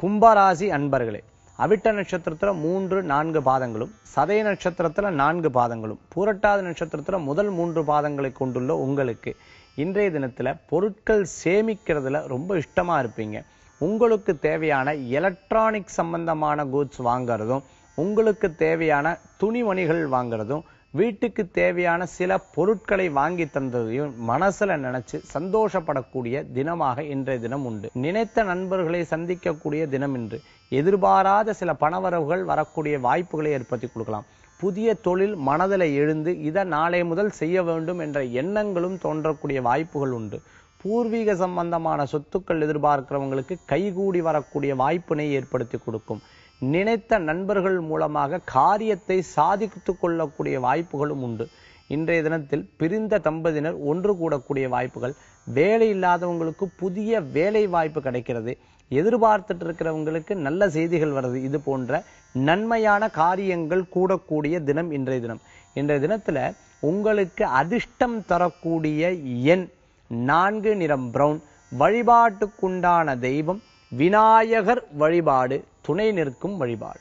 கும்பராசி அன்பர்களே, அவிட்ட நட்சத்திரத்துல 3-4 பாதங்களும், சதய நட்சத்திரத்துல 4 பாதங்களும், பூரட்டாதி நட்சத்திரத்துல முதல் 3 பாதங்களை கொண்டுள்ள உங்களுக்கு இன்றைய தினத்துல பொருட்கள் சேமிக்கிறதுல ரொம்ப இஷ்டமா இருப்பீங்க. உங்களுக்கு தேவையான எலக்ட்ரானிக் சம்பந்தமான கூட்ஸ் வாங்குறதும், உங்களுக்கு தேவையான துணிமணிகள் வாங்குறதும், வீட்டுக்கு தேவையான சில பொருட்களை வாங்கி தந்ததையும் மனசுல நினைச்சு சந்தோஷப்படக்கூடிய தினமாக இன்றைய தினம் உண்டு. நினைத்த நண்பர்களை சந்திக்கக்கூடிய தினம் இன்று. எதிர்பாராத சில பணவரவுகள் வரக்கூடிய வாய்ப்புகளை ஏற்படுத்தி கொடுக்கலாம். புதிய தொழில் மனதில் எழுந்து இதை நாளை முதல் செய்ய வேண்டும் என்ற எண்ணங்களும் தோன்றக்கூடிய வாய்ப்புகள் உண்டு. பூர்வீக சம்பந்தமான சொத்துக்கள் எதிர்பார்க்கிறவங்களுக்கு கைகூடி வரக்கூடிய வாய்ப்பினை ஏற்படுத்தி கொடுக்கும். நினைத்த நண்பர்கள் மூலமாக காரியத்தை சாதித்து கொள்ளக்கூடிய வாய்ப்புகளும் உண்டு. இன்றைய தினத்தில் பிரிந்த தம்பதியினர் ஒன்று கூடக்கூடிய வாய்ப்புகள், வேலை இல்லாதவங்களுக்கு புதிய வேலை வாய்ப்பு கிடைக்கிறது, எதிர்பார்த்துட்டு இருக்கிறவங்களுக்கு நல்ல செய்திகள் வருது. இது போன்ற நன்மையான காரியங்கள் கூடக்கூடிய தினம் இன்றைய தினம். இன்றைய தினத்துல உங்களுக்கு அதிர்ஷ்டம் தரக்கூடிய எண் 4, நிறம் பிரவுன். வழிபாட்டுக்குண்டான தெய்வம் விநாயகர் வழிபாடு, துணை நிற்கும் வழிபாடு.